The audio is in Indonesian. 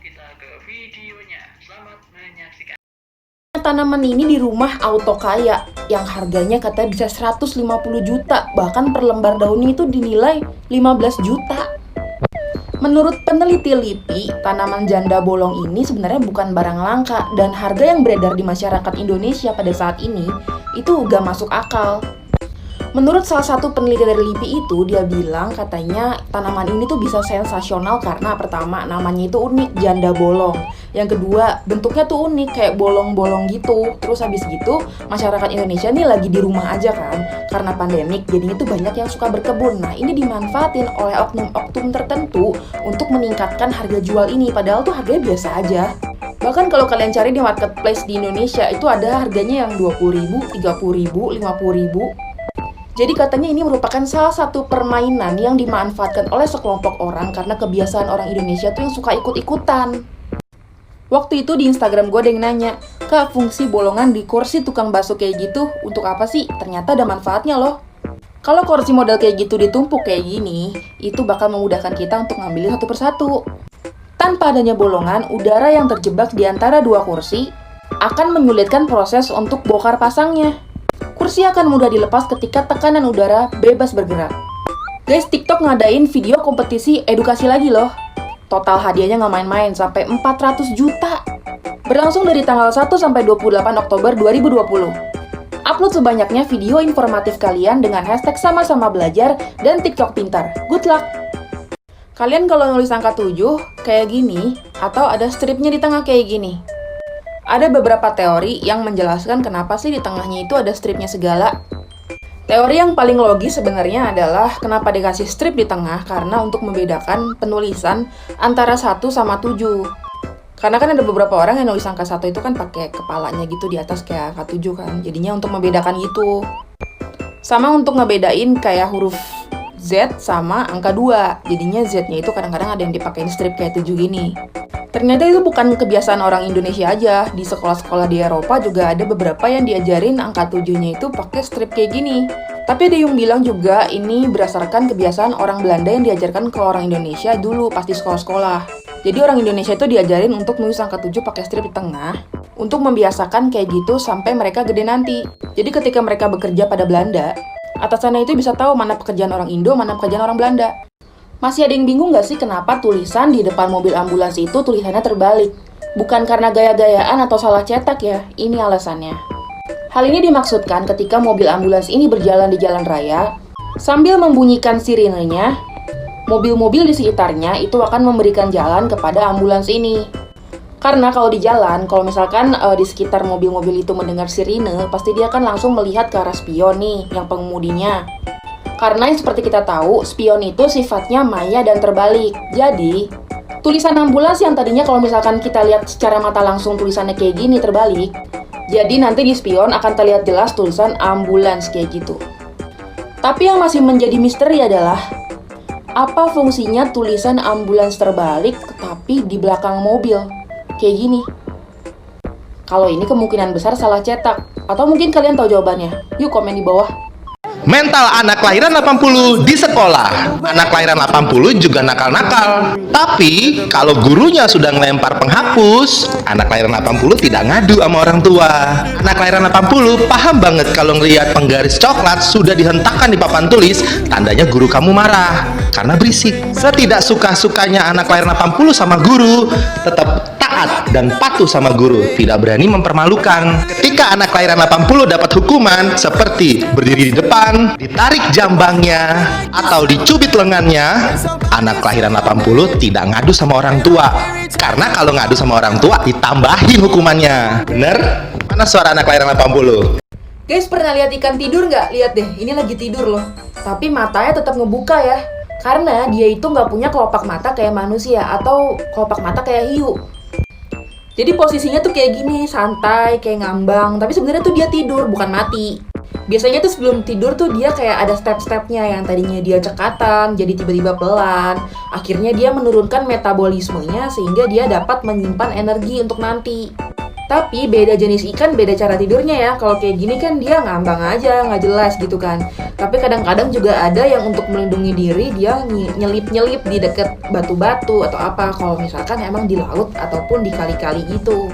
kita ke videonya. Selamat menyaksikan. Tanaman ini di rumah auto kaya yang harganya katanya bisa 150 juta, bahkan per lembar daunnya itu dinilai 15 juta. Menurut peneliti LIPI, tanaman janda bolong ini sebenarnya bukan barang langka dan harga yang beredar di masyarakat Indonesia pada saat ini itu gak masuk akal. Menurut salah satu peneliti dari LIPI itu, dia bilang katanya tanaman ini tuh bisa sensasional karena pertama namanya itu unik, janda bolong. Yang kedua, bentuknya tuh unik, kayak bolong-bolong gitu. Terus habis gitu, masyarakat Indonesia nih lagi di rumah aja kan, karena pandemik, jadinya tuh banyak yang suka berkebun. Nah, ini dimanfaatin oleh oknum-oknum tertentu untuk meningkatkan harga jual ini, padahal tuh harganya biasa aja. Bahkan kalau kalian cari di marketplace di Indonesia, itu ada harganya yang 20.000, 30.000, 50.000. Jadi katanya ini merupakan salah satu permainan yang dimanfaatkan oleh sekelompok orang karena kebiasaan orang Indonesia tuh yang suka ikut-ikutan. Waktu itu di Instagram gue ada yang nanya, "Kak, fungsi bolongan di kursi tukang bakso kayak gitu untuk apa sih?" Ternyata ada manfaatnya loh. Kalau kursi model kayak gitu ditumpuk kayak gini, itu bakal memudahkan kita untuk ngambilin satu persatu. Tanpa adanya bolongan, udara yang terjebak di antara dua kursi akan menyulitkan proses untuk bongkar pasangnya. Kursi akan mudah dilepas ketika tekanan udara bebas bergerak. Guys, TikTok ngadain video kompetisi edukasi lagi loh. Total hadiahnya nggak main-main, sampai 400 juta. Berlangsung dari tanggal 1 sampai 28 Oktober 2020. Upload sebanyaknya video informatif kalian dengan hashtag sama-sama belajar dan TikTok pintar. Good luck! Kalian kalau nulis angka 7 kayak gini, atau ada stripnya di tengah kayak gini. Ada beberapa teori yang menjelaskan kenapa sih di tengahnya itu ada stripnya segala. Teori yang paling logis sebenarnya adalah kenapa dikasih strip di tengah, karena untuk membedakan penulisan antara 1 sama 7. Karena kan ada beberapa orang yang nulis angka 1 itu kan pakai kepalanya gitu di atas kayak angka 7 kan. Jadinya untuk membedakan gitu. Sama untuk ngebedain kayak huruf Z sama angka 2. Jadinya Z-nya itu kadang-kadang ada yang dipakein strip kayak 7 gini. Ternyata itu bukan kebiasaan orang Indonesia aja. Di sekolah-sekolah di Eropa juga ada beberapa yang diajarin angka 7-nya itu pakai strip kayak gini. Tapi ada yang bilang juga ini berdasarkan kebiasaan orang Belanda yang diajarkan ke orang Indonesia dulu pas di sekolah-sekolah. Jadi orang Indonesia itu diajarin untuk nulis angka 7 pakai strip di tengah untuk membiasakan kayak gitu sampai mereka gede nanti. Jadi ketika mereka bekerja pada Belanda, atasannya itu bisa tahu mana pekerjaan orang Indo, mana pekerjaan orang Belanda. Masih ada yang bingung nggak sih kenapa tulisan di depan mobil ambulans itu tulisannya terbalik? Bukan karena gaya-gayaan atau salah cetak ya, ini alasannya. Hal ini dimaksudkan ketika mobil ambulans ini berjalan di jalan raya, sambil membunyikan sirenenya, mobil-mobil di sekitarnya itu akan memberikan jalan kepada ambulans ini. Karena kalau di jalan, kalau misalkan di sekitar mobil-mobil itu mendengar sirine, pasti dia akan langsung melihat ke arah spion nih, yang pengemudinya. Karena yang seperti kita tahu, spion itu sifatnya maya dan terbalik. Jadi, tulisan ambulans yang tadinya kalau misalkan kita lihat secara mata langsung tulisannya kayak gini terbalik, jadi nanti di spion akan terlihat jelas tulisan ambulans kayak gitu. Tapi yang masih menjadi misteri adalah, apa fungsinya tulisan ambulans terbalik tapi di belakang mobil? Kayak gini. Kalau ini kemungkinan besar salah cetak. Atau mungkin kalian tahu jawabannya. Yuk komen di bawah. Mental anak kelahiran 80 di sekolah. Anak kelahiran 80 juga nakal-nakal. Tapi kalau gurunya sudah ngelempar penghapus, anak kelahiran 80 tidak ngadu sama orang tua. Anak kelahiran 80 paham banget kalau ngelihat penggaris coklat sudah dihentakkan di papan tulis, tandanya guru kamu marah karena berisik. Setidak suka-sukanya anak kelahiran 80 sama guru, tetap taat dan patuh sama guru, tidak berani mempermalukan. Ketika anak kelahiran 80 dapat hukuman seperti berdiri di depan, ditarik jambangnya, atau dicubit lengannya, anak kelahiran 80 tidak ngadu sama orang tua. Karena kalau ngadu sama orang tua, ditambahin hukumannya. Bener? Mana suara anak kelahiran 80? Guys, pernah lihat ikan tidur nggak? Lihat deh, ini lagi tidur loh. Tapi matanya tetap ngebuka ya. Karena dia itu nggak punya kelopak mata kayak manusia atau kelopak mata kayak hiu. Jadi posisinya tuh kayak gini, santai, kayak ngambang. Tapi sebenarnya tuh dia tidur, bukan mati. Biasanya tuh sebelum tidur tuh dia kayak ada step-stepnya yang tadinya dia cekatan, jadi tiba-tiba pelan. Akhirnya dia menurunkan metabolismenya sehingga dia dapat menyimpan energi untuk nanti. Tapi beda jenis ikan, beda cara tidurnya ya. Kalau kayak gini kan dia ngambang aja, nggak jelas gitu kan. Tapi kadang-kadang juga ada yang untuk melindungi diri, dia nyelip-nyelip di deket batu-batu atau apa. Kalau misalkan emang di laut ataupun di kali-kali gitu.